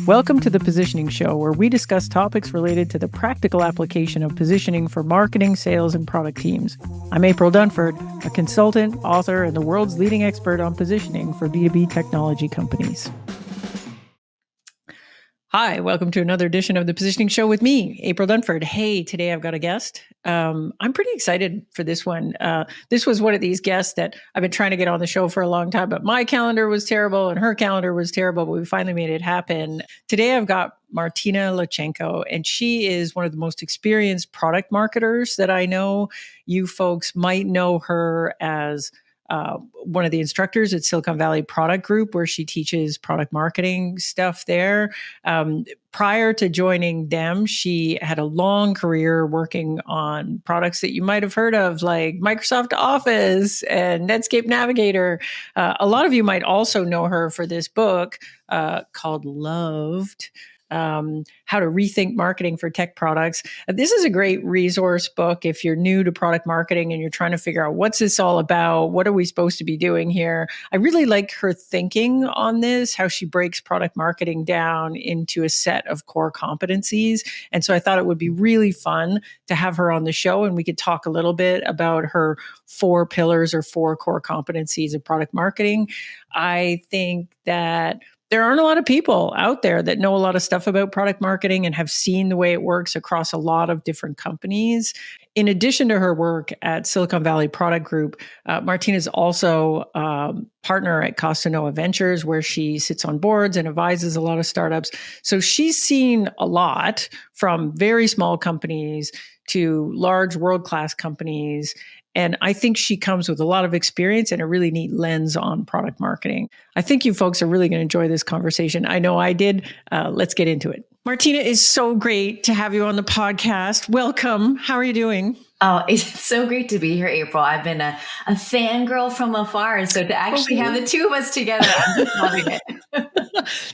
Welcome to the Positioning Show, where we discuss topics related to the practical application of positioning for marketing, sales, and product teams. I'm April Dunford, a consultant, author, and the world's leading expert on positioning for B2B technology companies. Hi, welcome to another edition of the Positioning Show with me, April Dunford. Hey, today I've got a guest. I'm pretty excited for this one. This was one of these guests that I've been trying to get on the show for a long time, but my calendar was terrible and her calendar was terrible, but we finally made it happen. Today I've got Martina Lauchengco, and she is one of the most experienced product marketers that I know. You folks might know her as one of the instructors at Silicon Valley Product Group, where she teaches product marketing stuff there. Prior to joining them, she had a long career working on products that you might have heard of, like Microsoft Office and Netscape Navigator. A lot of you might also know her for this book called Loved. How to Rethink Marketing for Tech Products. This is a great resource book if you're new to product marketing and you're trying to figure out what's this all about? What are we supposed to be doing here? I really like her thinking on this, how she breaks product marketing down into a set of core competencies. And so I thought it would be really fun to have her on the show and we could talk a little bit about her 4 pillars or 4 core competencies of product marketing. I think that there aren't a lot of people out there that know a lot of stuff about product marketing and have seen the way it works across a lot of different companies. In addition to her work at Silicon Valley Product Group, Martina is also partner at Costa Noa Ventures, where she sits on boards and advises a lot of startups. So she's seen a lot, from very small companies to large world-class companies. And I think she comes with a lot of experience and a really neat lens on product marketing. I think you folks are really going to enjoy this conversation. I know I did. Let's get into it. Martina, is so great to have you on the podcast. Welcome. How are you doing? Oh, it's so great to be here, April. I've been a fangirl from afar. So to actually have the two of us together, I'm just loving it.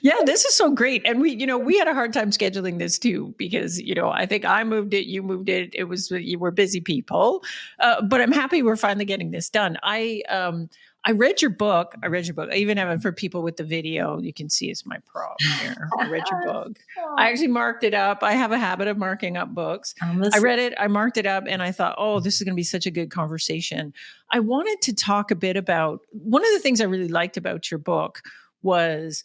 Yeah, this is so great. And we had a hard time scheduling this too, because, I think I moved it, you moved it. You were busy people. But I'm happy we're finally getting this done. I read your book. I even have it for people with the video. You can see it's my prop here. I read your book. I actually marked it up. I have a habit of marking up books. I read it. I marked it up and I thought, oh, this is going to be such a good conversation. I wanted to talk a bit about one of the things I really liked about your book was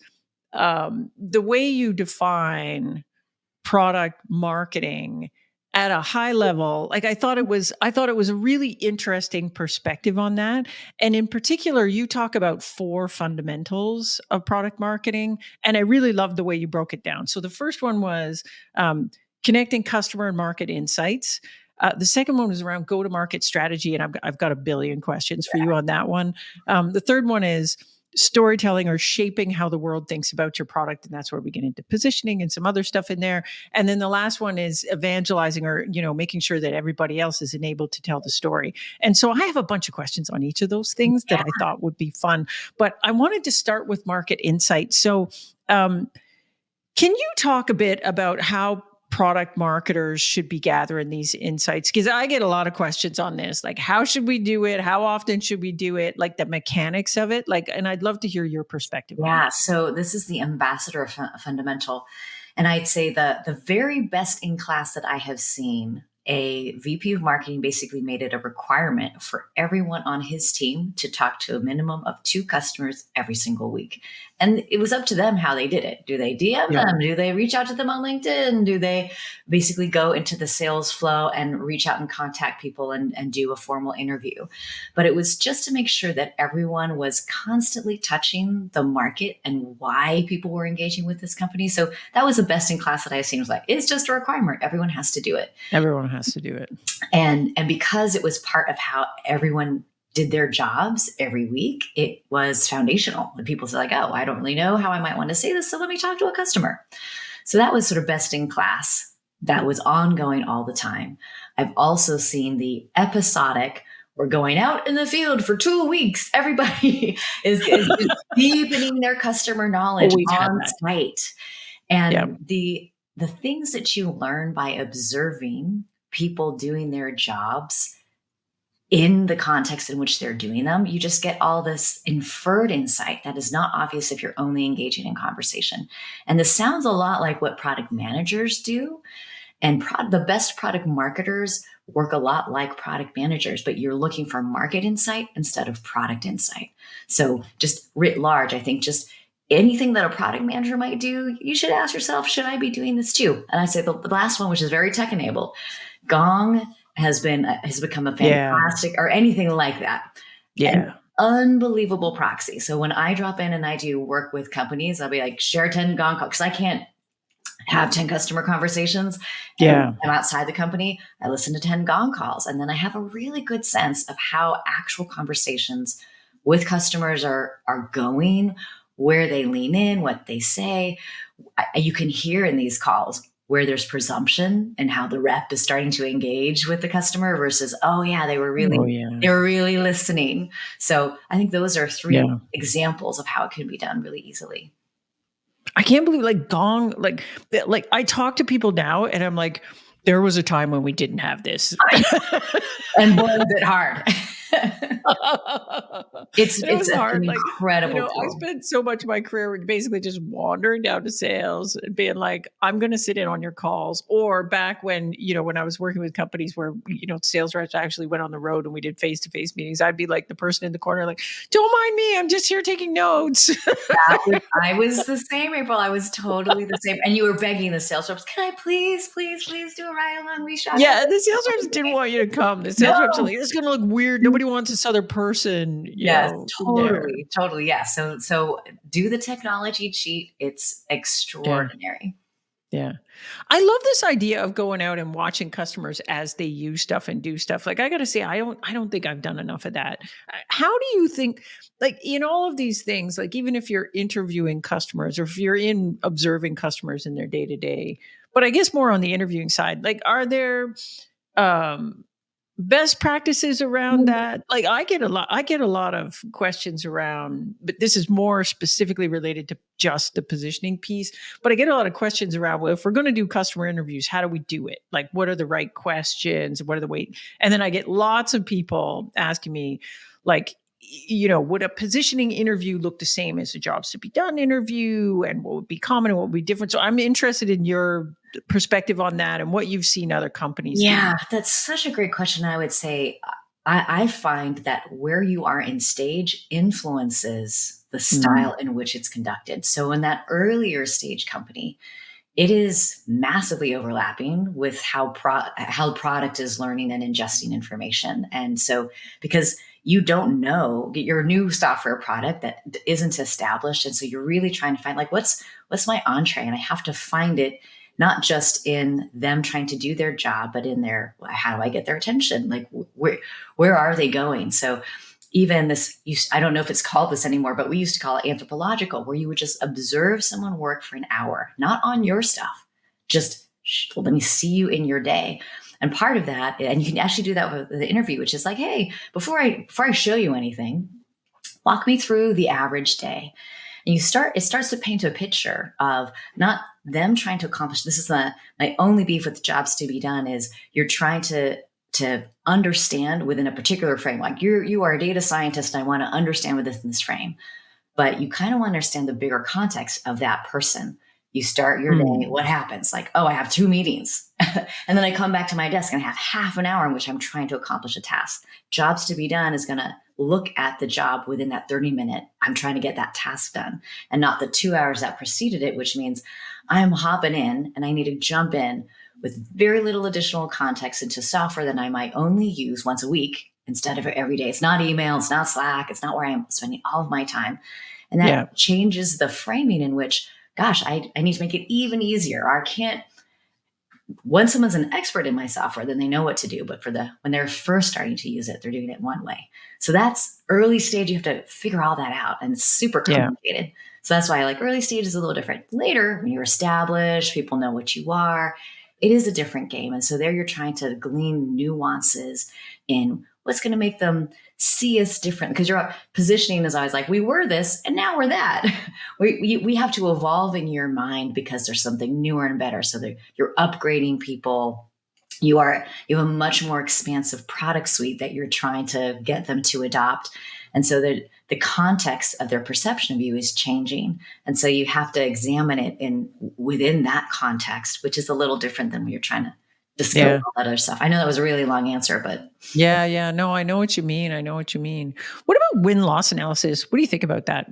the way you define product marketing at a high level. Like I thought it was a really interesting perspective on that. And in particular, you talk about 4 fundamentals of product marketing. And I really loved the way you broke it down. So the first one was connecting customer and market insights. The second one was around go-to-market strategy. And I've got a billion questions for you on that one. The third one is storytelling or shaping how the world thinks about your product. And that's where we get into positioning and some other stuff in there. And then the last one is evangelizing, or, making sure that everybody else is enabled to tell the story. And so I have a bunch of questions on each of those things that I thought would be fun, but I wanted to start with market insight. So, can you talk a bit about how product marketers should be gathering these insights? Because I get a lot of questions on this, like how should we do it? How often should we do it? Like the mechanics of it, and I'd love to hear your perspective. Yeah. So this is the ambassador fundamental. And I'd say the very best in class that I have seen, a VP of marketing basically made it a requirement for everyone on his team to talk to a minimum of 2 customers every single week. And it was up to them how they did it. Do they DM them? Do they reach out to them on LinkedIn? Do they basically go into the sales flow and reach out and contact people and do a formal interview? But it was just to make sure that everyone was constantly touching the market and why people were engaging with this company. So that was the best in class that I've seen. It was like, it's just a requirement. Everyone has to do it. Everyone has to do it. And because it was part of how everyone did their jobs every week, it was foundational. And people said like, oh, I don't really know how I might want to say this, so let me talk to a customer. So that was sort of best in class. That was ongoing all the time. I've also seen the episodic, we're going out in the field for 2 weeks. Everybody is deepening their customer knowledge on site. And the things that you learn by observing people doing their jobs in the context in which they're doing them, you just get all this inferred insight that is not obvious if you're only engaging in conversation. And this sounds a lot like what product managers do. And the best product marketers work a lot like product managers, but you're looking for market insight instead of product insight. So just writ large, I think just anything that a product manager might do, you should ask yourself, should I be doing this too? And I say the last one, which is very tech enabled, Gong has become a Yeah. fantastic, or anything like that, an Yeah. unbelievable proxy. So when I drop in and I do work with companies, I'll be like, share 10 Gong calls, because I can't have 10 customer conversations. And when Yeah. I'm outside the company, I listen to 10 Gong calls. And then I have a really good sense of how actual conversations with customers are going, where they lean in, what they say. You can hear in these calls where there's presumption and how the rep is starting to engage with the customer versus, oh yeah, they were Oh, yeah. really listening. So I think those are three Yeah. examples of how it can be done really easily. I can't believe like Gong, like I talk to people now and I'm like, there was a time when we didn't have this. And boy, is it hard. It's It was an hard. Like, incredible I tool. spent so much of my career basically just wandering down to sales and being like, I'm going to sit in on your calls. Or back when, when I was working with companies where, sales reps actually went on the road and we did face-to-face meetings, I'd be like the person in the corner, like, don't mind me. I'm just here taking notes. I was the same, April. I was totally the same. And you were begging the sales reps, can I please do a ride along? We shot. Yeah, the sales reps didn't want you to come. The sales reps are No. like, it's going to look weird. Nobody wants this other person, Yes, in there. totally. Yeah. So do the technology cheat. It's Yeah. extraordinary. Yeah. I love this idea of going out and watching customers as they use stuff and do stuff. Like I got to say I don't think I've done enough of that. How do you think like in all of these things, like even if you're interviewing customers or if you're in observing customers in their day-to-day, but I guess more on the interviewing side, like are there um best practices around that? Like I get a lot of questions around, but this is more specifically related to just the positioning piece. But I get a lot of questions around, well, if we're going to do customer interviews, how do we do it? Like what are the right questions? What are the weight? And then I get lots of people asking me like, would a positioning interview look the same as a jobs to be done interview? And what would be common and what would be different? So I'm interested in your perspective on that and what you've seen other companies do. Yeah, that's such a great question. I would say I find that where you are in stage influences the Mm. style in which it's conducted. So in that earlier stage company, it is massively overlapping with how product is learning and ingesting information. And so because you don't know your new software product that isn't established, and so you're really trying to find like what's my entree, and I have to find it not just in them trying to do their job, but in their how do I get their attention? Like where are they going? So even this, I don't know if it's called this anymore, but we used to call it anthropological, where you would just observe someone work for an hour, not on your stuff, just let me see you in your day. And part of that, and you can actually do that with the interview, which is like, hey, before I show you anything, walk me through the average day. And it starts to paint a picture of not them trying to accomplish. This is my only beef with jobs to be done is you're trying to understand within a particular frame. Like you are a data scientist, and I want to understand within this frame, but you kind of want to understand the bigger context of that person. You start your day, Mm. what happens? Like, oh, I have 2 meetings. And then I come back to my desk and I have half an hour in which I'm trying to accomplish a task. Jobs to be done is going to look at the job within that 30-minute. I'm trying to get that task done and not the 2 hours that preceded it, which means I'm hopping in and I need to jump in with very little additional context into software that I might only use once a week instead of every day. It's not email, it's not Slack, it's not where I'm spending all of my time. And that Yeah. changes the framing in which, gosh, I need to make it even easier. I can't, once someone's an expert in my software, then they know what to do. But when they're first starting to use it, they're doing it one way. So that's early stage. You have to figure all that out, and it's super Yeah. complicated. So that's why I like early stage is a little different. Later, when you're established, people know what you are, it is a different game. And so there you're trying to glean nuances in what's going to make them see us different, because your positioning is always like, we were this and now we're that. We have to evolve in your mind because there's something newer and better. So that you're upgrading people you have a much more expansive product suite that you're trying to get them to adopt. And so the context of their perception of you is changing. And so you have to examine it within that context, which is a little different than when you're trying to discover all that other stuff. I know that was a really long answer, but yeah. No, I know what you mean. What about win-loss analysis? What do you think about that?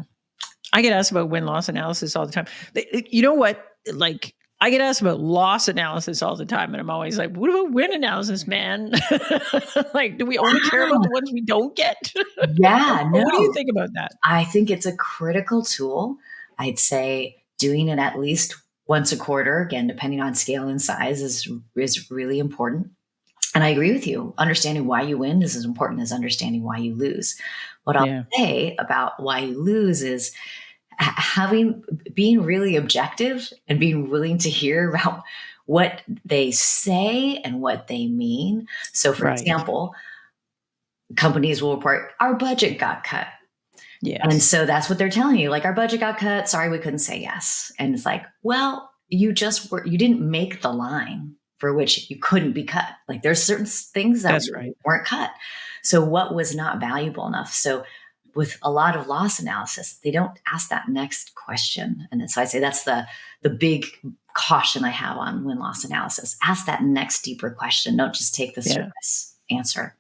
I get asked about win-loss analysis all the time. You know what? Like, I get asked about loss analysis all the time, and I'm always like, what about win analysis, man? Like, do we only care about the ones we don't get? yeah, no, What do you think about that? I think it's a critical tool. I'd say doing it at least once a quarter, again, depending on scale and size, is really important. And I agree with you. Understanding why you win is as important as understanding why you lose. What I'll say about why you lose is being really objective and being willing to hear about what they say and what they mean. So, for example, companies will report our budget got cut. Yes. And so that's what they're telling you. Like, our budget got cut. Sorry, we couldn't say yes. And it's like, well, you didn't make the line for which you couldn't be cut. Like, there's certain things that weren't cut. So what was not valuable enough? So with a lot of loss analysis, they don't ask that next question. And so I say that's the big caution I have on win-loss analysis. Ask that next deeper question. Don't just take the surface answer.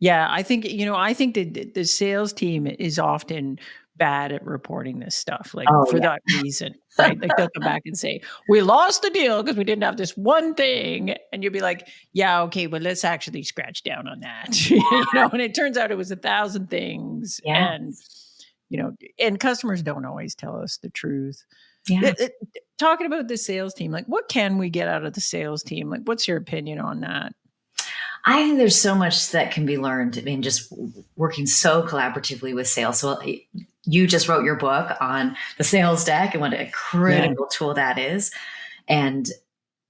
Yeah, I think that the sales team is often bad at reporting this stuff, like that reason, right? Like, they'll come back and say, we lost the deal because we didn't have this one thing. And you'll be like, yeah, okay, but let's actually scratch down on that. And it turns out it was 1,000 things. And, and customers don't always tell us the truth. Talking about the sales team, like, what can we get out of the sales team? Like, what's your opinion on that? I think there's so much that can be learned in just working so collaboratively with sales. So you just wrote your book on the sales deck and what a critical tool that is. And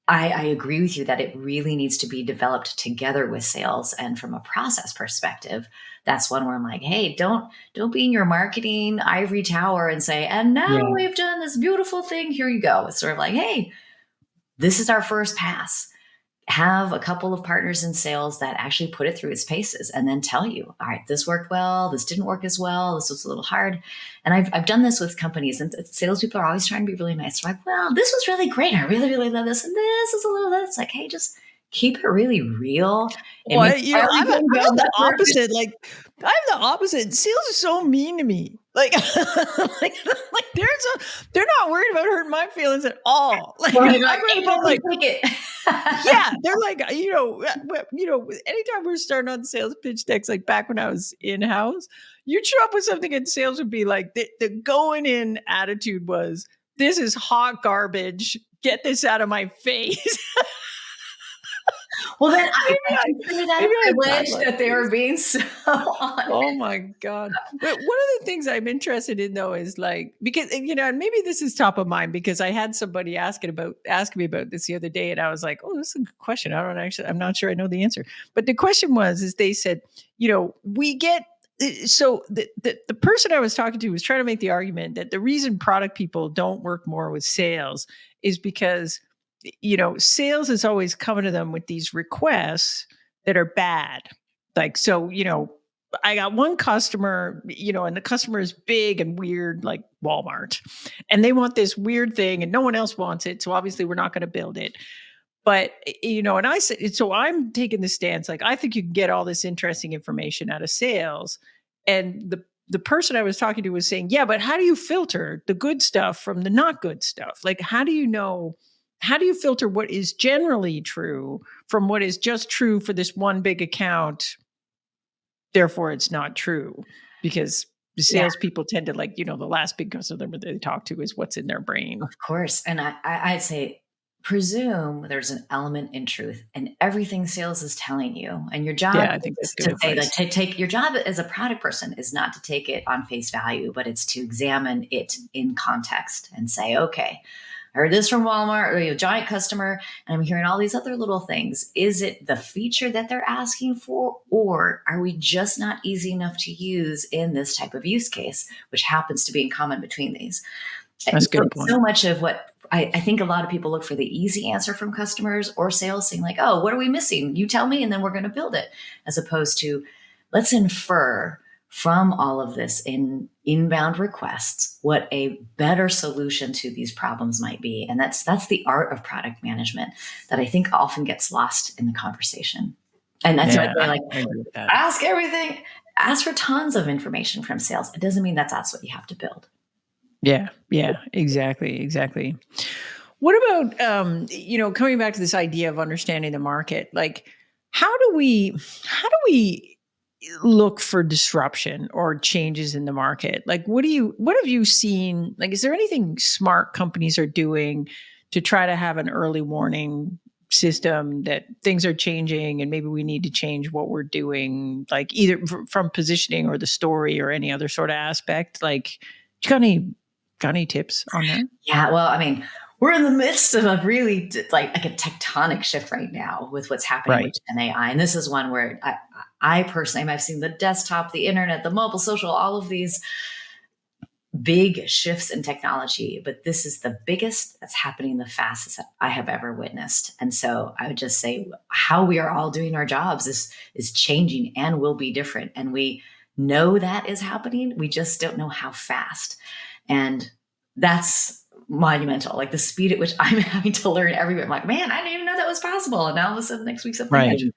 I agree with you that it really needs to be developed together with sales. And from a process perspective, that's one where I'm like, hey, don't be in your marketing ivory tower and say, and now we've done this beautiful thing. Here you go. It's sort of like, hey, this is our first pass. Have a couple of partners in sales that actually put it through its paces and then tell you, all right, this worked well, this didn't work as well, this was a little hard. And I've done this with companies, and salespeople are always trying to be really nice. They're like, well, this was really great. I really, really love this. And this is a little bit. It's like, hey, just keep it really real. Well, I'm the opposite. Like, I'm the opposite. Sales are so mean to me. Like, they're not worried about hurting my feelings at all. Like, take it. Yeah, they're like, anytime we're starting on sales pitch decks, like back when I was in-house, you'd show up with something and sales would be like, the going in attitude was, this is hot garbage. Get this out of my face. Well, then I consider that a privilege that they were being so honest. Oh my God. But one of the things I'm interested in, though, is like, because, and maybe this is top of mind because I had somebody asking me about this the other day, and I was like, oh, this is a good question. I'm not sure I know the answer. But the question is they said, we get, so the person I was talking to was trying to make the argument that the reason product people don't work more with sales is because sales is always coming to them with these requests that are bad. Like, so, I got one customer, and the customer is big and weird, like Walmart, and they want this weird thing and no one else wants it. So obviously we're not going to build it. But, and I said, so I'm taking the stance, like, I think you can get all this interesting information out of sales. And the person I was talking to was saying, yeah, but how do you filter the good stuff from the not good stuff? Like, how do you filter what is generally true from what is just true for this one big account? Therefore, it's not true, because the salespeople tend to, like, the last big customer that they talk to is what's in their brain. Of course. And I'd say, presume there's an element in truth and everything sales is telling you. And your job is to say, like, to take your job as a product person is not to take it on face value, but it's to examine it in context and say, okay, I heard this from Walmart, or a giant customer, and I'm hearing all these other little things. Is it the feature that they're asking for, or are we just not easy enough to use in this type of use case, which happens to be in common between these? That's a good point. So much of what I think a lot of people look for the easy answer from customers or sales saying like, oh, what are we missing? You tell me, and then we're going to build it, as opposed to let's infer from all of this in inbound requests what a better solution to these problems might be. And that's the art of product management that I think often gets lost in the conversation. And that's why I say, like, I agree with that. ask everything, ask for tons of information from sales. It doesn't mean that that's what you have to build. Yeah, exactly. What about coming back to this idea of understanding the market? Like, how do we look for disruption or changes in the market? Like, what have you seen? Like, is there anything smart companies are doing to try to have an early warning system that things are changing and maybe we need to change what we're doing, like either from positioning or the story or any other sort of aspect? Like, you got any tips on that? Yeah, well, I mean, we're in the midst of a really like a tectonic shift right now with what's happening with Right. Gen AI, and this is one where I personally, I've seen the desktop, the internet, the mobile, social, all of these big shifts in technology, but this is the biggest that's happening the fastest that I have ever witnessed. And so I would just say how we are all doing our jobs is changing and will be different, and we know that is happening. We just don't know how fast. And that's monumental. Like the speed at which I'm having to learn everywhere. I'm like, man, I didn't even know that was possible. And now all of a sudden next week something Right. new.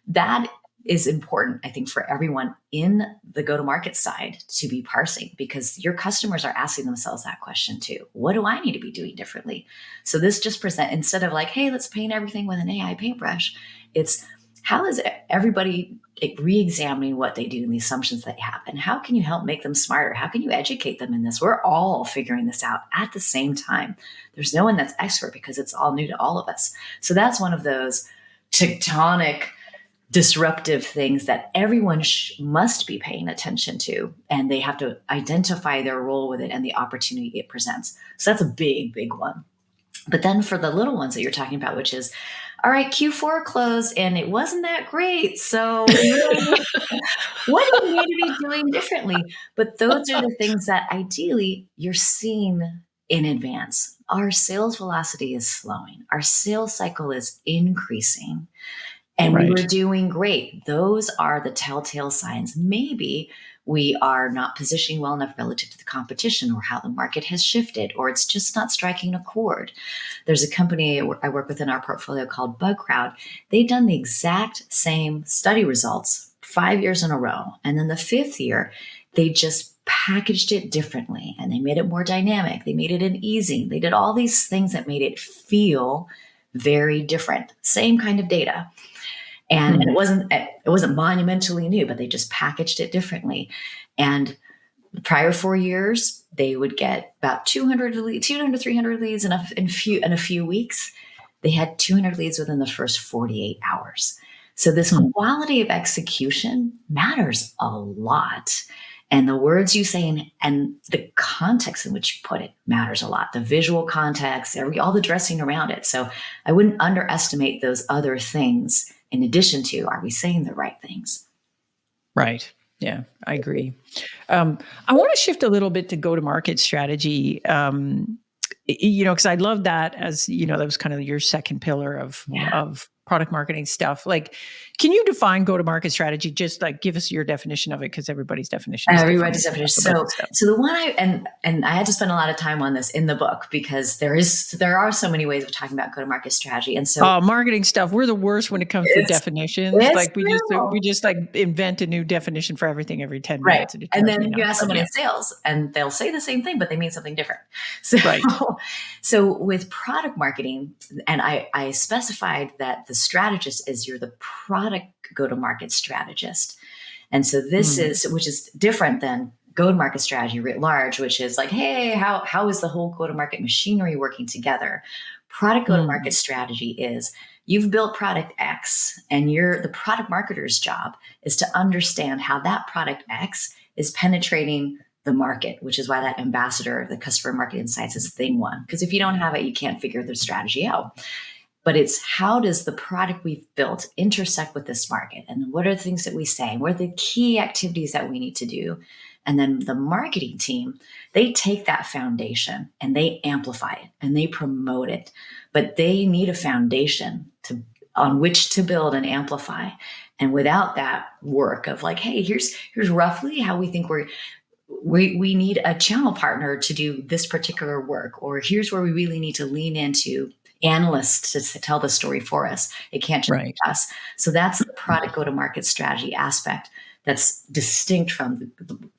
That is important, I think, for everyone in the go-to-market side to be parsing, because your customers are asking themselves that question too. What do I need to be doing differently? So this just instead of like, hey, let's paint everything with an AI paintbrush, it's how is everybody re-examining what they do and the assumptions they have, and how can you help make them smarter? How can you educate them in this? We're all figuring this out at the same time. There's no one that's expert because it's all new to all of us. So that's one of those tectonic disruptive things that everyone must be paying attention to, and they have to identify their role with it and the opportunity it presents. So that's a big one. But then for the little ones that you're talking about, which is, all right, Q4 closed and it wasn't that great. So what do we need to be doing differently? But those are the things that ideally you're seeing in advance. Our sales velocity is slowing. Our sales cycle is increasing. And we were Right. doing great. Those are the telltale signs. Maybe we are not positioning well enough relative to the competition, or how the market has shifted, or it's just not striking a chord. There's a company I work with in our portfolio called Bug Crowd. They've done the exact same study results 5 years in a row. And then the fifth year, they just packaged it differently and they made it more dynamic. They made it an easy. They did all these things that made it feel very different. Same kind of data. And it wasn't monumentally new, but they just packaged it differently. And the prior 4 years, they would get about 200 to 300 leads in a few weeks. They had 200 leads within the first 48 hours. So this quality of execution matters a lot. And the words you say and the context in which you put it matters a lot. The visual context, all the dressing around it. So I wouldn't underestimate those other things, in addition to, are we saying the right things? Right. Yeah, I agree. I want to shift a little bit to go-to-market strategy. Because I love that, as that was kind of your second pillar of product marketing stuff. Like, can you define go-to-market strategy? Just like give us your definition of it, because everybody's definition is different. Everybody's definition. So the one and I had to spend a lot of time on this in the book, because there are so many ways of talking about go-to-market strategy. And so marketing stuff, we're the worst when it comes to definitions. Like we just like invent a new definition for everything every 10 minutes. And then you ask someone in sales and they'll say the same thing, but they mean something different. So, so with product marketing, and I specified that the strategist is you're the product go-to-market strategist. And so this which is different than go-to-market strategy writ large, which is like, hey, how is the whole go-to-market machinery working together? Product go-to-market strategy is you've built product X, and the product marketer's job is to understand how that product X is penetrating the market, which is why that ambassador, the customer market insights, is thing one. Because if you don't have it, you can't figure the strategy out. But it's how does the product we've built intersect with this market? And what are the things that we say? What are the key activities that we need to do And then the marketing team, they take that foundation and they amplify it and they promote it. But they need a foundation on which to build and amplify. And without that work of like, hey, here's roughly how we think we need a channel partner to do this particular work, or here's where we really need to lean into analysts to tell the story for us. It can't just be us. So that's the product go-to-market strategy aspect that's distinct from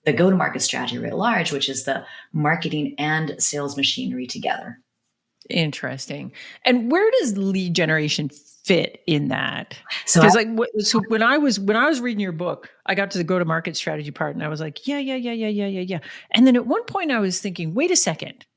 the go-to-market strategy writ large, which is the marketing and sales machinery together. Interesting. And where does lead generation fit in that? Because when I was reading your book, I got to the go-to-market strategy part, and I was like, yeah. And then at one point, I was thinking, wait a second,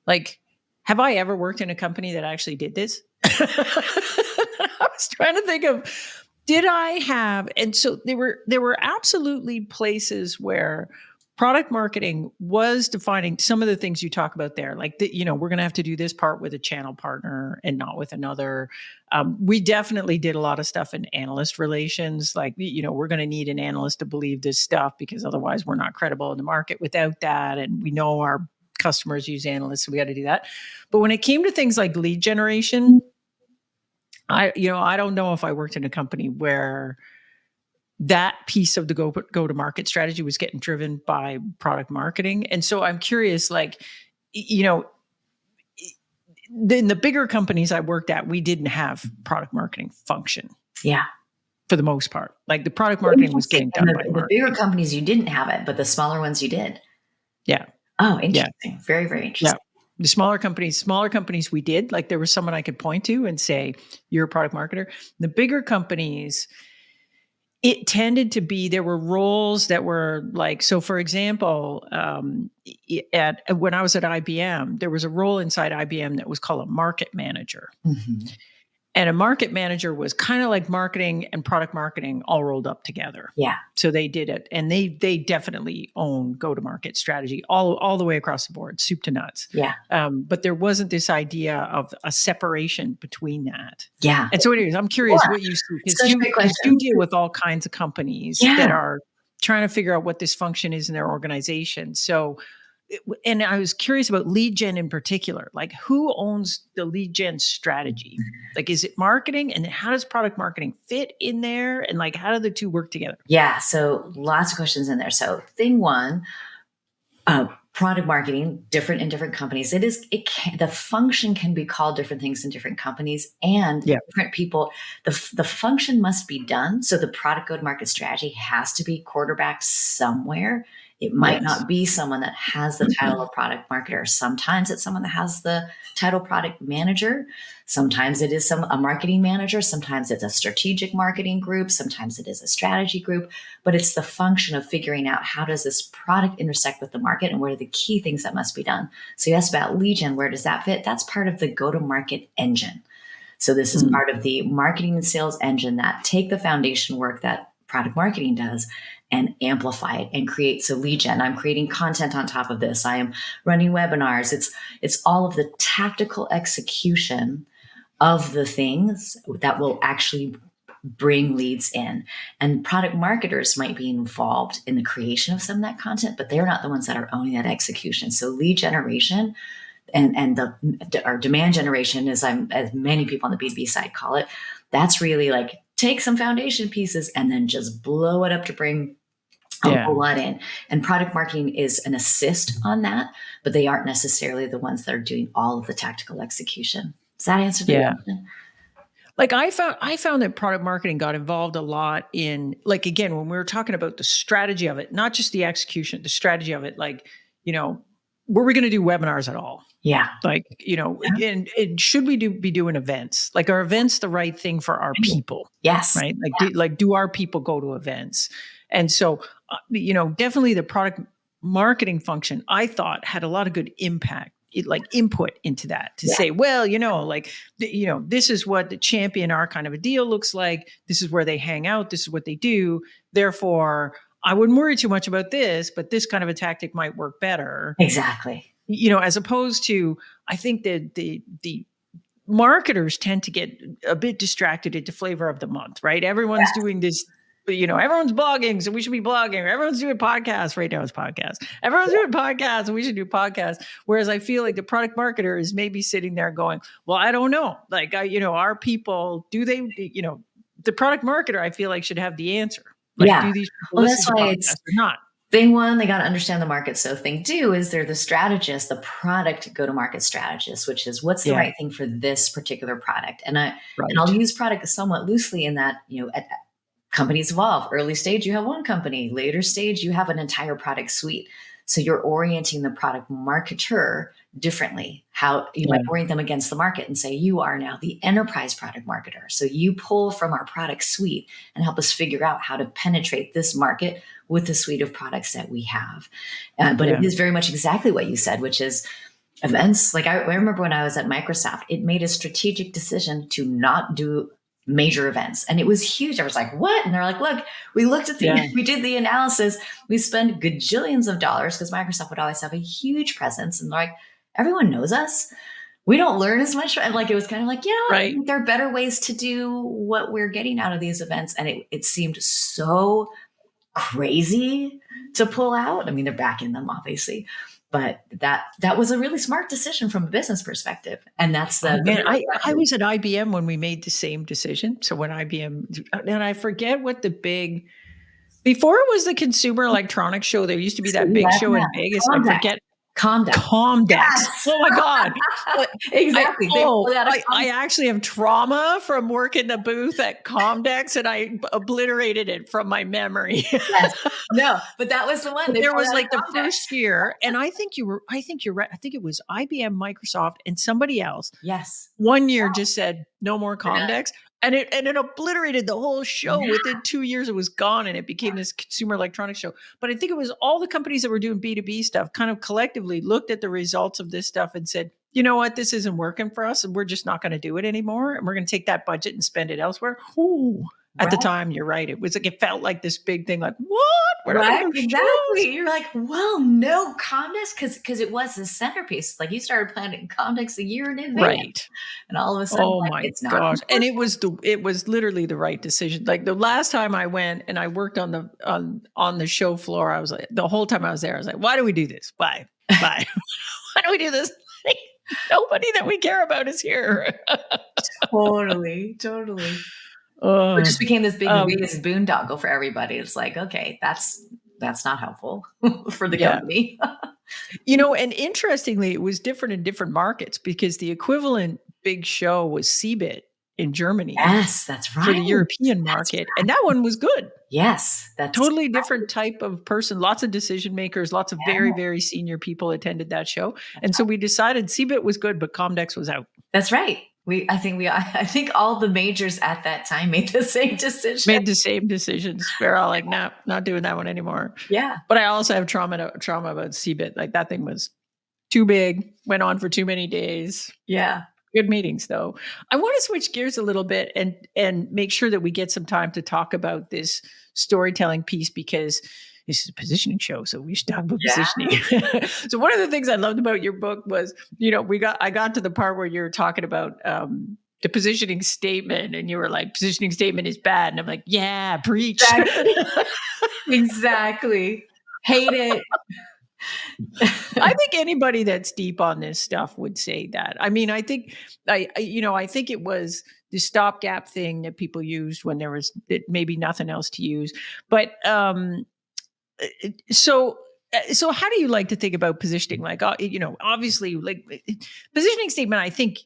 like, have I ever worked in a company that actually did this? I was trying to think of, did I have? And so there were absolutely places where product marketing was defining some of the things you talk about there. Like, we're going to have to do this part with a channel partner and not with another. We definitely did a lot of stuff in analyst relations. Like, we're going to need an analyst to believe this stuff because otherwise we're not credible in the market without that. And we know our customers use analysts, so we got to do that. But when it came to things like lead generation, I don't know if I worked in a company where that piece of the go-to-market strategy was getting driven by product marketing. And so I'm curious, like, in the bigger companies I worked at, we didn't have product marketing function. Yeah. For the most part. Like, the product marketing was getting done by the bigger companies, you didn't have it, but the smaller ones you did. Yeah. Oh, interesting. Yeah. Very, very interesting. Yeah. The smaller companies we did, like, there was someone I could point to and say, you're a product marketer. The bigger companies, it tended to be, there were roles that were like, so for example, when I was at IBM, there was a role inside IBM that was called a market manager. Mm-hmm. And a market manager was kind of like marketing and product marketing all rolled up together. Yeah. So they did it. And they definitely own go-to-market strategy all the way across the board, soup to nuts. Yeah. But there wasn't this idea of a separation between that. Yeah. And so anyways, I'm curious what you see, because you deal with all kinds of companies that are trying to figure out what this function is in their organization. So, and I was curious about lead gen in particular. Like, who owns the lead gen strategy? Like, is it marketing? And how does product marketing fit in there? And like, how do the two work together? Yeah. So lots of questions in there. So thing one, product marketing, different in different companies. The function can be called different things in different companies and different people. The function must be done. So the product go-to-market strategy has to be quarterbacked somewhere. It might not be someone that has the title of product marketer. Sometimes it's someone that has the title product manager. Sometimes it is a marketing manager. Sometimes it's a strategic marketing group. Sometimes it is a strategy group. But it's the function of figuring out, how does this product intersect with the market and what are the key things that must be done? So you asked about lead gen. Where does that fit? That's part of the go-to-market engine. So this is part of the marketing and sales engine that take the foundation work that product marketing does and amplify it and create. So lead gen, I'm creating content on top of this. I am running webinars. It's all of the tactical execution of the things that will actually bring leads in. And product marketers might be involved in the creation of some of that content, but they're not the ones that are owning that execution. So lead generation and our demand generation, as many people on the B2B side call it, that's really like, take some foundation pieces and then just blow it up to bring a whole lot in. And product marketing is an assist on that, but they aren't necessarily the ones that are doing all of the tactical execution. Does that answer the question? Like, I found that product marketing got involved a lot in, like, again, when we were talking about the strategy of it, not just the execution, the strategy of it, like, were we going to do webinars at all? Yeah. Like, and should we be doing events? Like, are events the right thing for our people? Yes. Right. Like, do our people go to events? And so, definitely the product marketing function, I thought, had a lot of good impact, input into that to say, well, this is what the champion our kind of a deal looks like. This is where they hang out. This is what they do. Therefore, I wouldn't worry too much about this, but this kind of a tactic might work better. Exactly. As opposed to, I think that the marketers tend to get a bit distracted into flavor of the month, right? Everyone's doing this everyone's blogging, so we should be blogging. Or everyone's doing podcasts. Right now it's podcasts. Everyone's doing podcasts, and we should do podcasts. Whereas I feel like the product marketer is maybe sitting there going, well, I don't know. Like, our people, do they, the product marketer, I feel like should have the answer. Like, do these people Well, listen that's to why podcasts or not? thing one, they got to understand the market. So thing two is they're the strategist, the product go-to-market strategist, which is what's the right thing for this particular product. And I'll use product somewhat loosely in that, companies evolve. Early stage, you have one company. Later stage, you have an entire product suite. So you're orienting the product marketer differently. How you might orient them against the market and say, you are now the enterprise product marketer. So you pull from our product suite and help us figure out how to penetrate this market with the suite of products that we have. But it is very much exactly what you said, which is events. Like I remember when I was at Microsoft, it made a strategic decision to not do major events. And it was huge. I was like, what? And they're like, look, we looked at we did the analysis. We spend gajillions of dollars because Microsoft would always have a huge presence. And they're like, everyone knows us. We don't learn as much. And like, it was kind of like, I think there are better ways to do what we're getting out of these events. And it seemed so crazy to pull out. I mean, they're backing them, obviously. But that was a really smart decision from a business perspective. And that's I was at IBM when we made the same decision. So when IBM, and I forget what before it was the Consumer Electronics Show, there used to be that big show in Vegas. I forget. Comdex. Yes. Oh my God. Exactly. I actually have trauma from working the booth at Comdex, and I obliterated it from my memory. Yes. No, but that was the one. There was like the first year, and I think you're right. I think it was IBM, Microsoft, and somebody else. Yes. One year just said no more Comdex. And it obliterated the whole show. Within 2 years, it was gone, and it became this Consumer Electronics Show. But I think it was all the companies that were doing B2B stuff kind of collectively looked at the results of this stuff and said, you know what, this isn't working for us, and we're just not going to do it anymore. And we're going to take that budget and spend it elsewhere. Ooh. At the time, you're right. It was like, it felt like this big thing, like, what? Right? Exactly. You're like, well, no, Comdex, because it was the centerpiece. Like you started planning Comdex a year in advance. Right. And all of a sudden, it's not. Gosh. And it was literally the right decision. Like the last time I went and I worked on the show floor, I was like, the whole time I was there, I was like, why do we do this? Why? Why do we do this? Nobody that we care about is here. Totally. It just became this big boondoggle for everybody. It's like, okay, that's not helpful for the company. And interestingly, it was different in different markets because the equivalent big show was CeBIT in Germany. Yes, that's right. For the European market. Right. And that one was good. Yes. That's totally different type of person. Lots of decision makers, lots of very, very senior people attended that show. And so we decided CeBIT was good, but Comdex was out. That's right. I think all the majors at that time made the same decisions. We're all like, no, not doing that one anymore. Yeah. But I also have trauma about CeBIT. Like that thing was too big, went on for too many days. Yeah. Good meetings though. I want to switch gears a little bit and make sure that we get some time to talk about this storytelling piece because this is a positioning show, so we should talk about positioning. So one of the things I loved about your book was, I got to the part where you were talking about the positioning statement, and you were like, positioning statement is bad. And I'm like, yeah, preach. Exactly. Hate it. I think anybody that's deep on this stuff would say that. I mean, I think it was the stopgap thing that people used when there was maybe nothing else to use. But so how do you like to think about positioning? Like, obviously, like positioning statement, I think,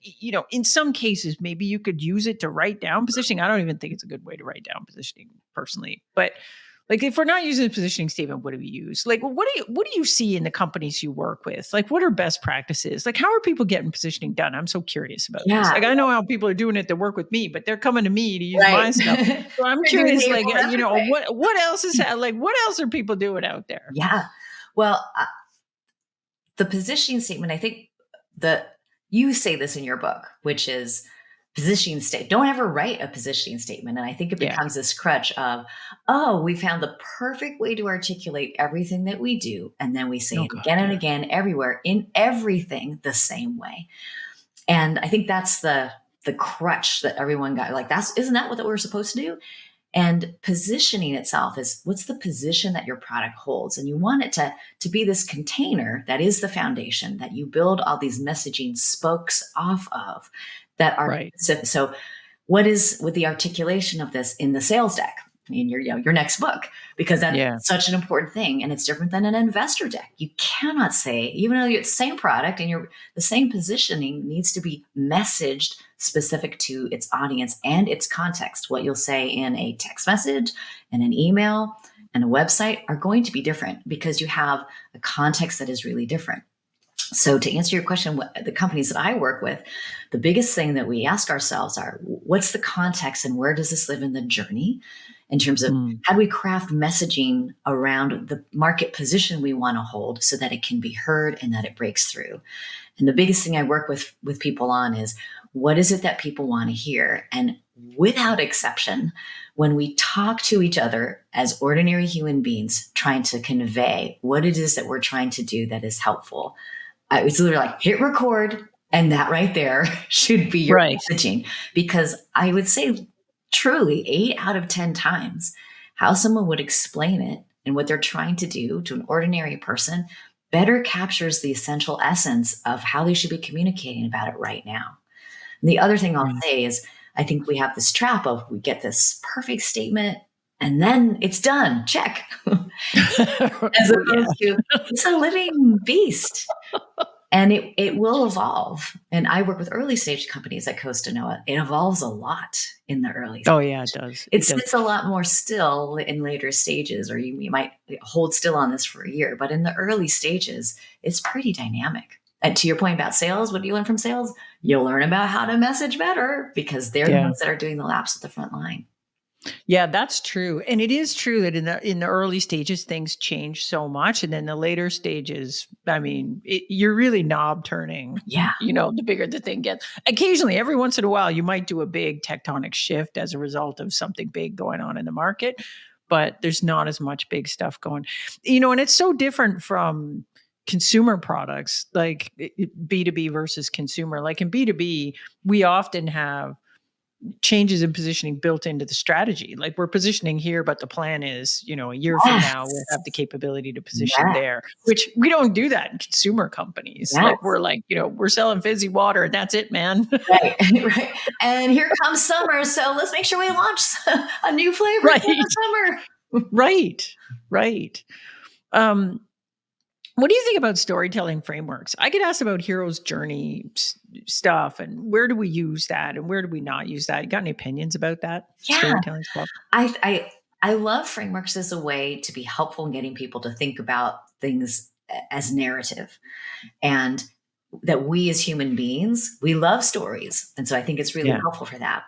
in some cases, maybe you could use it to write down positioning. I don't even think it's a good way to write down positioning personally, but like, if we're not using a positioning statement, what do we use? Like, what do you see in the companies you work with? Like, what are best practices? Like, how are people getting positioning done? I'm so curious about this. Like, I know how people are doing it that work with me, but they're coming to me to use my stuff. So I'm curious, like, what else is like, what else are people doing out there? Yeah. Well, the positioning statement, I think you say this in your book, which is positioning statement. Don't ever write a positioning statement. And I think it becomes this crutch of, we found the perfect way to articulate everything that we do. And then we say it again and again, everywhere, in everything the same way. And I think that's the crutch that everyone got. Like, isn't that what we're supposed to do? And positioning itself is what's the position that your product holds. And you want it to be this container that is the foundation that you build all these messaging spokes off of that are Right. specific. So what is with the articulation of this in the sales deck in your next book, because that's Yeah. such an important thing, and it's different than an investor deck. You cannot say, even though it's the same product and you're the same positioning, needs to be messaged specific to its audience and its context. What you'll say in a text message and an email and a website are going to be different because you have a context that is really different. So to answer your question, the companies that I work with, the biggest thing that we ask ourselves are, what's the context and where does this live in the journey in terms of how do we craft messaging around the market position we want to hold so that it can be heard and that it breaks through. And the biggest thing I work with people on is, what is it that people want to hear? And without exception, when we talk to each other as ordinary human beings, trying to convey what it is that we're trying to do that is helpful, it's literally like hit record, and that right there should be your messaging. Because I would say truly 8 out of 10 times how someone would explain it and what they're trying to do to an ordinary person better captures the essential essence of how they should be communicating about it right now. And the other thing I'll say is, I think we have this trap of we get this perfect statement and then it's done, check. As opposed to, it's a living beast. And it will evolve. And I work with early stage companies at Costa Noah. It evolves a lot in the early stages. Oh, yeah, it does. It sits a lot more still in later stages, or you might hold still on this for a year. But in the early stages, it's pretty dynamic. And to your point about sales, what do you learn from sales? You'll learn about how to message better because they're the ones that are doing the laps at the front line. Yeah, that's true. And it is true that in the early stages, things change so much. And then the later stages, I mean, you're really knob turning. Yeah. The bigger the thing gets. Occasionally, every once in a while, you might do a big tectonic shift as a result of something big going on in the market, but there's not as much big stuff going. And it's so different from consumer products, like B2B versus consumer. Like in B2B, we often have changes in positioning built into the strategy. Like we're positioning here, but the plan is, a year from now, we'll have the capability to position there, which we don't do that in consumer companies. Like we're like, we're selling fizzy water and that's it, man. Right. Right. And here comes summer. So let's make sure we launch a new flavor for the summer. Right. What do you think about storytelling frameworks? I get asked about hero's journey stuff and where do we use that and where do we not use that? You got any opinions about that? Yeah. Storytelling stuff? I love frameworks as a way to be helpful in getting people to think about things as narrative, and that we as human beings, we love stories. And so I think it's really helpful for that.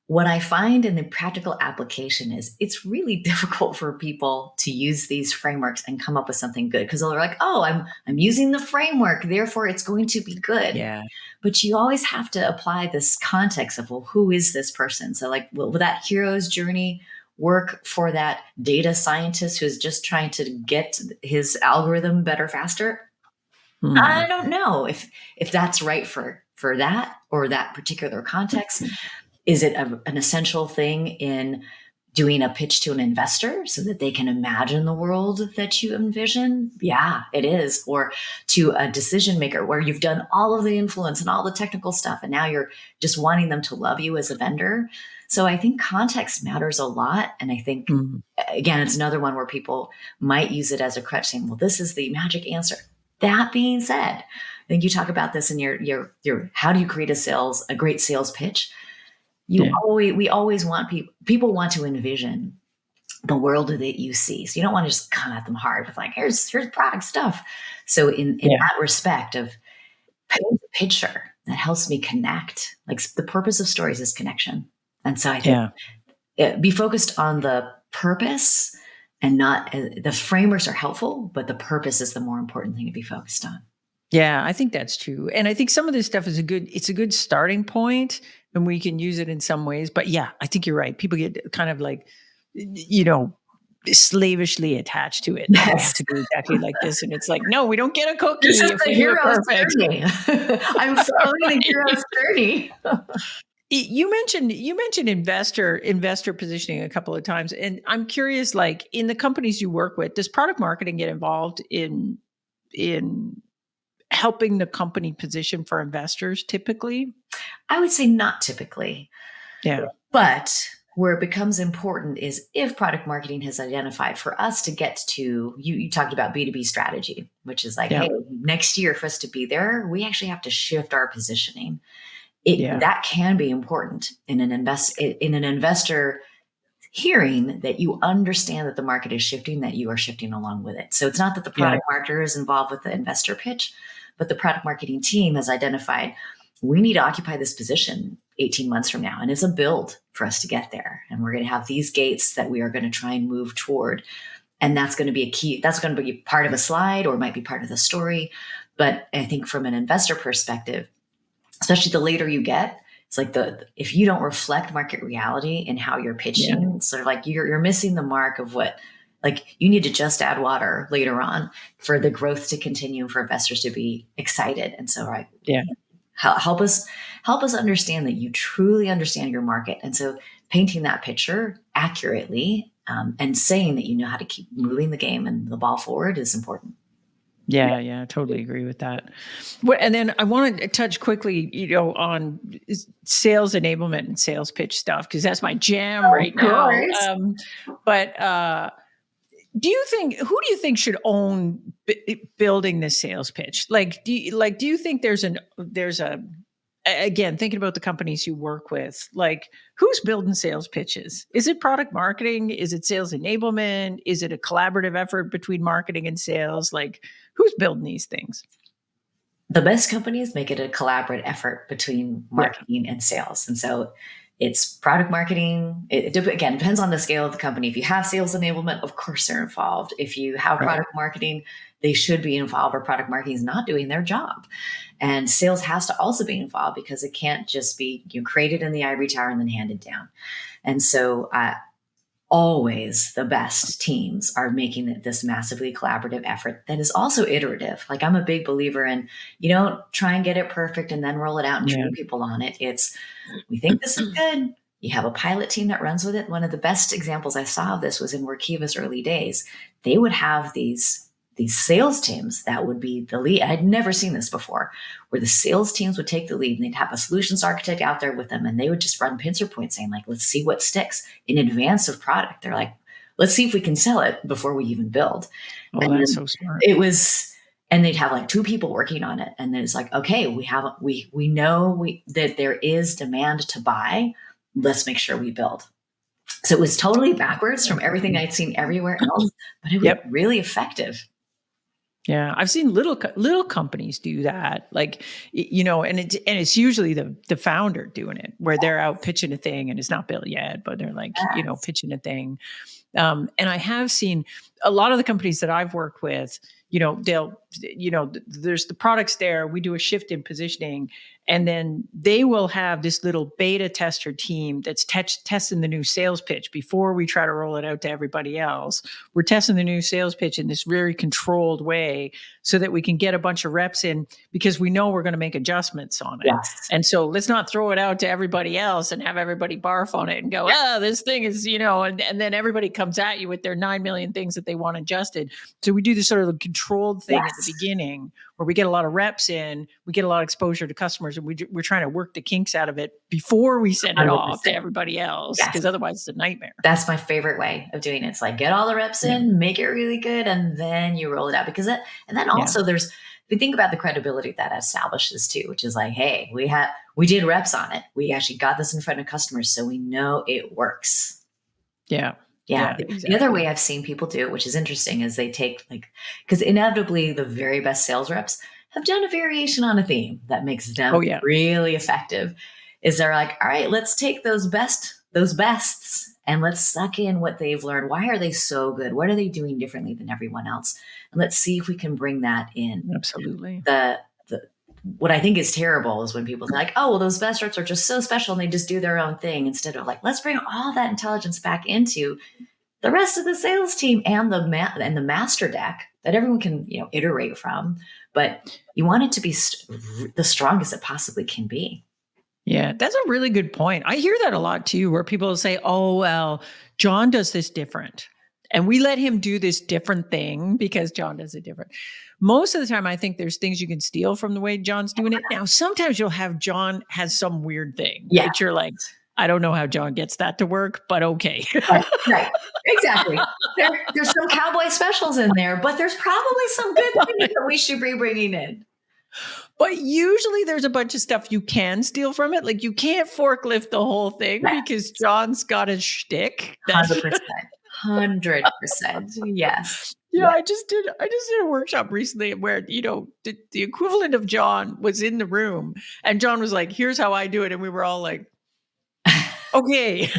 What I find in the practical application is it's really difficult for people to use these frameworks and come up with something good, because they're like, oh, I'm using the framework, therefore it's going to be good. Yeah. But you always have to apply this context of, well, who is this person? So like, will that hero's journey work for that data scientist who's just trying to get his algorithm better, faster? I don't know if that's right for that or that particular context. Is it an essential thing in doing a pitch to an investor so that they can imagine the world that you envision? Yeah, it is. Or to a decision maker where you've done all of the influence and all the technical stuff, and now you're just wanting them to love you as a vendor. So I think context matters a lot. And I think, again, it's another one where people might use it as a crutch, saying, well, this is the magic answer. That being said, I think you talk about this in your how do you create a great sales pitch? We always want people want to envision the world that you see. So you don't want to just come at them hard with like, here's product stuff. So in that respect of painting a picture that helps me connect, like the purpose of stories is connection. And so I think be focused on the purpose and not the frameworks are helpful, but the purpose is the more important thing to be focused on. Yeah, I think that's true. And I think some of this stuff is it's a good starting point and we can use it in some ways. But yeah, I think you're right. People get kind of like, slavishly attached to it. It has to be exactly like this. And it's like, no, we don't get a cookie. This is the hero's journey. I'm following the hero's journey. You mentioned investor positioning a couple of times, and I'm curious, like in the companies you work with, does product marketing get involved in helping the company position for investors typically? I would say not typically. Yeah. But where it becomes important is if product marketing has identified for us to get to, you talked about B2B strategy, which is like, Yeah. hey, next year for us to be there, we actually have to shift our positioning. Yeah. That can be important in an investor hearing that you understand that the market is shifting, that you are shifting along with it. So it's not that the Yeah. product marketer is involved with the investor pitch, but the product marketing team has identified we need to occupy this position 18 months from now. And it's a build for us to get there. And we're going to have these gates that we are going to try and move toward. And that's going to be a key, that's going to be part of a slide or might be part of the story. But I think from an investor perspective, especially the later you get, it's like if you don't reflect market reality in how you're pitching, Yeah. it's sort of like you're missing the mark of what, like you need to just add water later on for the growth to continue and for investors to be excited. And so, right, Yeah. help us understand that you truly understand your market. And so painting that picture accurately, and saying that you know how to keep moving the game and the ball forward is important. Yeah, yeah, totally agree with that. And then I want to touch quickly, on sales enablement and sales pitch stuff because that's my jam right Of now. course. But do you think should own building the sales pitch? Like, do you think there's a again, thinking about the companies you work with, like who's building sales pitches? Is it product marketing? Is it sales enablement? Is it a collaborative effort between marketing and sales? Like who's building these things? The best companies make it a collaborative effort between Yeah. marketing and sales. And so it's product marketing. Again, depends on the scale of the company. If you have sales enablement, of course they're involved. If you have Right. product marketing, they should be involved, or product marketing is not doing their job. And sales has to also be involved because it can't just be created in the ivory tower and then handed down. And so always the best teams are making it this massively collaborative effort that is also iterative. Like I'm a big believer in, you don't try and get it perfect and then roll it out and Yeah. train people on it. It's, we think this is good. You have a pilot team that runs with it. One of the best examples I saw of this was in Workiva's early days. They would have these sales teams that would be the lead. I'd never seen this before, where the sales teams would take the lead and they'd have a solutions architect out there with them, and they would just run pincer points saying, like, let's see what sticks in advance of product. They're like, let's see if we can sell it before we even build. Oh, And that's so smart. it was, and they'd have like two people working on it. And then it's like, okay, we know that there is demand to buy. Let's make sure we build. So it was totally backwards from everything I'd seen everywhere else, but it was Yep. really effective. Yeah, I've seen little companies do that, like and it's usually the founder doing it, where they're out pitching a thing and it's not built yet, but they're like Yes. pitching a thing. And I have seen a lot of the companies that I've worked with, they'll, there's the products there. We do a shift in positioning, and then they will have this little beta tester team that's testing the new sales pitch before we try to roll it out to everybody else. We're testing the new sales pitch in this very controlled way so that we can get a bunch of reps in, because we know we're going to make adjustments on it. Yes. And so let's not throw it out to everybody else and have everybody barf on it and go, this thing is, and then everybody comes at you with their 9 million things that they want adjusted. So we do this sort of controlled thing at the beginning where we get a lot of reps in, we get a lot of exposure to customers, and we're trying to work the kinks out of it before we send it 100%. off to everybody else, because otherwise it's a nightmare. That's my favorite way of doing it. It's like, get all the reps in, make it really good, and then you roll it out. Because and then also there's, we think about the credibility that establishes too, which is like, hey, we did reps on it. We actually got this in front of customers, so we know it works. Yeah. Yeah. Exactly. The other way I've seen people do it, which is interesting, is they take because inevitably the very best sales reps have done a variation on a theme that makes them really effective. Is they're like, all right, let's take those bests and let's suck in what they've learned. Why are they so good? What are they doing differently than everyone else? And let's see if we can bring that in. Absolutely. What I think is terrible is when people are like, oh, well, those best reps are just so special and they just do their own thing, instead of like, let's bring all that intelligence back into the rest of the sales team and the master deck that everyone can, iterate from. But you want it to be the strongest it possibly can be. Yeah, that's a really good point. I hear that a lot too, where people will say, oh, well, John does this different. And we let him do this different thing because John does it different. Most of the time, I think there's things you can steal from the way John's doing it. Now, sometimes you'll have John has some weird thing Yeah. that you're like, I don't know how John gets that to work, but okay. Right. Exactly. There's some cowboy specials in there, but there's probably some good things that we should be bringing in. But usually there's a bunch of stuff you can steal from it. Like you can't forklift the whole thing because John's got a shtick. 100%. 100%. Yes. Yeah, I just did a workshop recently where, the equivalent of John was in the room and John was like, here's how I do it. And we were all like, okay.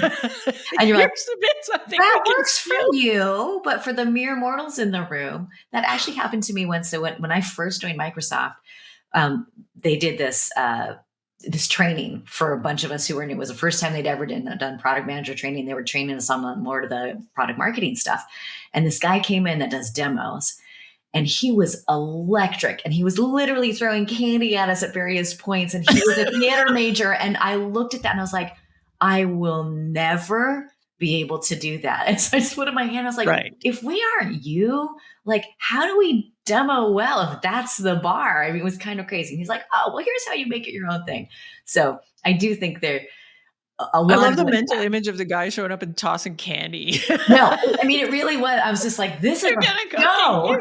And you're like, the bits I think that works for you, but for the mere mortals in the room, that actually happened to me once. So when I first joined Microsoft, they did this training for a bunch of us who were new. It was the first time they'd ever done product manager training. They were training us on more to the product marketing stuff. And this guy came in that does demos. And he was electric, and he was literally throwing candy at us at various points. And he was a theater major. And I looked at that and I was like, I will never be able to do that. And so I just put in my hand. I was like, if we aren't you, like, how do we demo well if that's the bar? I mean, it was kind of crazy. And he's like, oh, well, here's how you make it your own thing. So I do think I love the mental image of the guy showing up and tossing candy. No, I mean, it really was. I was just like, this is no.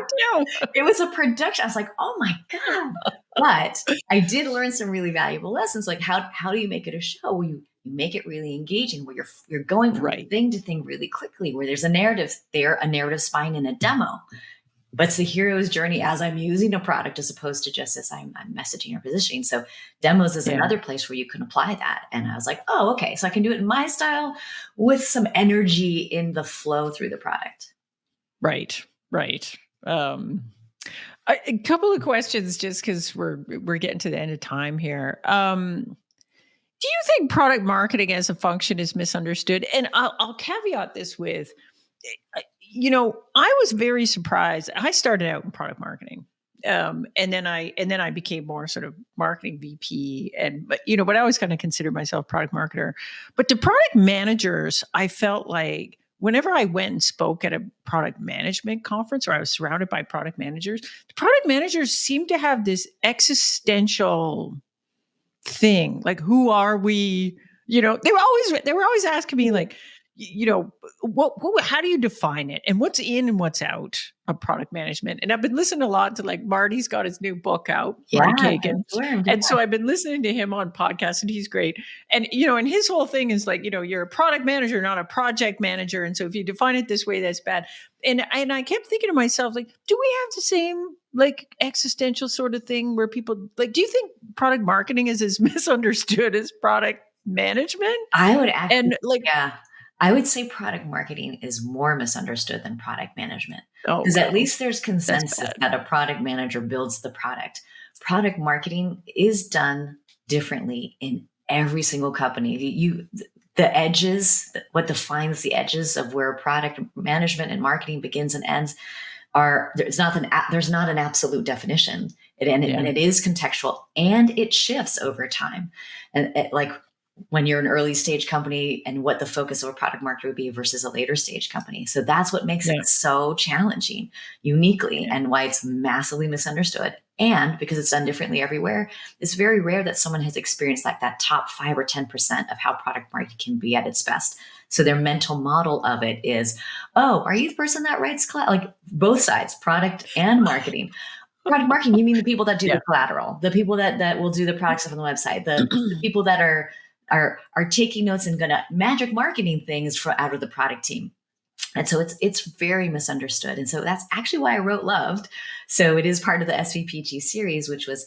It was a production. I was like, oh my God. But I did learn some really valuable lessons. Like how do you make it a show where you make it really engaging, where you're going from thing to thing really quickly, where there's a narrative spine in a demo. But it's the hero's journey as I'm using a product as opposed to just as I'm messaging or positioning. So demos is another place where you can apply that. And I was like, oh, okay. So I can do it in my style with some energy in the flow through the product. Right. A couple of questions just because we're getting to the end of time here. Do you think product marketing as a function is misunderstood? And I'll caveat this with, I was very surprised. I started out in product marketing, and then I became more sort of marketing VP. But I always kind of considered myself product marketer. But the product managers, I felt like whenever I went and spoke at a product management conference, or I was surrounded by product managers, the product managers seemed to have this existential thing, like, who are we? They were always asking me like, what how do you define it, and what's in and what's out of product management? And I've been listening a lot to, like, Marty's got his new book out, Marty Kagan. And so I've been listening to him on podcasts, and he's great. And and his whole thing is like, you're a product manager, not a project manager. And so if you define it this way, that's bad. And I kept thinking to myself, like, do we have the same like existential sort of thing where people like, do you think product marketing is as misunderstood as product management? I would actually, I would say product marketing is more misunderstood than product management. Because at least there's consensus that a product manager builds the product. Product marketing is done differently in every single company. The edges, what defines the edges of where product management and marketing begins and ends there's not an absolute definition. And it is contextual, and it shifts over time. And like when you're an early stage company and what the focus of a product marketer would be versus a later stage company. So that's what makes it so challenging uniquely, and why it's massively misunderstood. And because it's done differently everywhere, it's very rare that someone has experienced like that top 5 or 10% of how product marketing can be at its best. So their mental model of it is, oh, are you the person that writes like both sides, product and marketing? Product marketing, you mean the people that do the collateral, the people that will do the product stuff on the website, the people that are taking notes and gonna magic marketing things out of the product team. And so it's very misunderstood. And so that's actually why I wrote Loved. So it is part of the SVPG series, which was,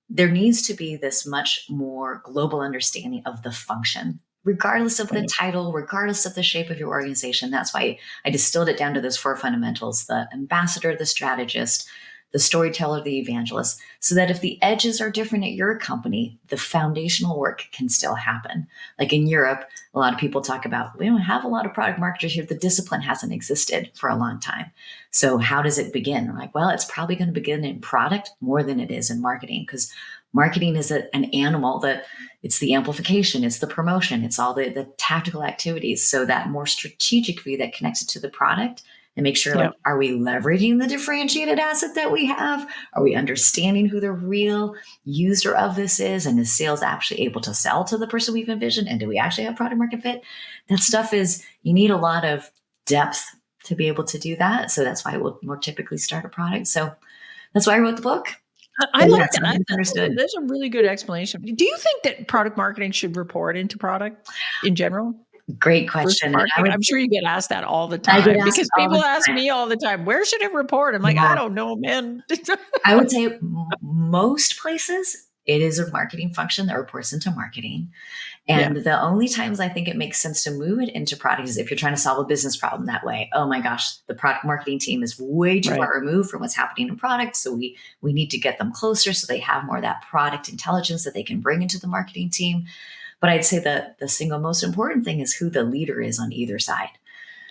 there needs to be this much more global understanding of the function, regardless of the title, regardless of the shape of your organization. That's why I distilled it down to those 4 fundamentals: the ambassador, the strategist, the storyteller, the evangelist, so that if the edges are different at your company, the foundational work can still happen. Like in Europe, a lot of people talk about, we don't have a lot of product marketers here. The discipline hasn't existed for a long time. So how does it begin? I'm like, well, it's probably going to begin in product more than it is in marketing, because Marketing is an animal that it's the amplification, it's the promotion, it's all the tactical activities. So that more strategic view that connects it to the product and make sure, like, Yeah. are we leveraging the differentiated asset that we have? Are we understanding who the real user of this is? And is sales actually able to sell to the person we've envisioned? And do we actually have product market fit? That stuff is, you need a lot of depth to be able to do that. So that's why we'll more typically start a product. So that's why I wrote the book. I But yeah, like it's that. misunderstood. That's a really good explanation. Do you think that product marketing should report into product in general Great versus question. And I marketing? would I'm say sure you get asked that all the I get time asked because all the people ask time. me all the time, where should it report? I'm like, I Yeah. don't know, man. I would say most places it is a marketing function that reports into marketing. Yeah. And the only times I think it makes sense to move it into product is if you're trying to solve a business problem that way. Oh my gosh, the product marketing team is way too Right. far removed from what's happening in product. So we need to get them closer so they have more of that product intelligence that they can bring into the marketing team. But I'd say the single most important thing is who the leader is on either side.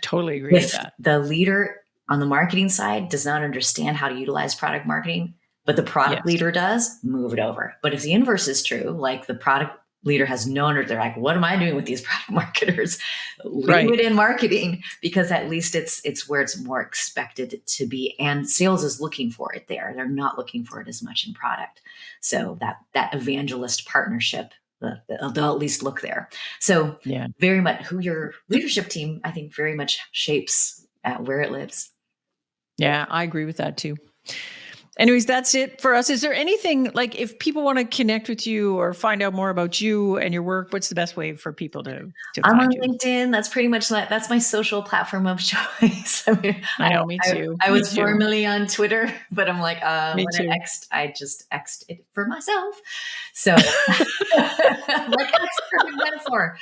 Totally agree with If that. the leader on the marketing side does not understand how to utilize product marketing, but the product Yes. leader does, move it over. But if the inverse is true, like the product leader has no under, they're like, what am I doing with these product marketers? Leave Right. it in marketing because at least it's where it's more expected to be. And sales is looking for it there. They're not looking for it as much in product. So that evangelist partnership, they'll at least look there. So Yeah. very much who your leadership team, I think, very much shapes where it lives. Yeah. I agree with that too. Anyways, that's it for us. Is there anything like if people want to connect with you or find out more about you and your work, what's the best way for people to I'm on find you? LinkedIn. That's pretty much that's my social platform of choice. I mean, I know, me too. I Me was too. formerly on Twitter, but I'm like, Me when too. I just X'd it for myself. So, like X, perfect metaphor.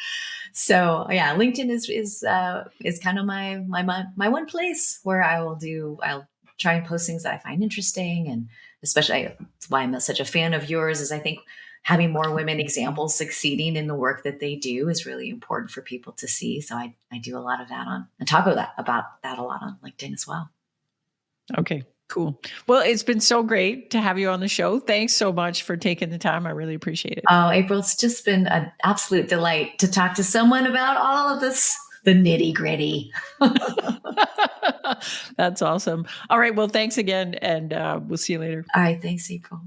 So yeah, LinkedIn is kind of my one place where I'll try and post things that I find interesting, and especially that's why I'm such a fan of yours. Is I think having more women examples succeeding in the work that they do is really important for people to see. So I do a lot of that and talk about that a lot on LinkedIn as well. Okay, cool. Well, it's been so great to have you on the show. Thanks so much for taking the time. I really appreciate it. Oh, April, it's just been an absolute delight to talk to someone about all of this, the nitty gritty. That's awesome. All right. Well, thanks again, and we'll see you later. All right. Thanks, April.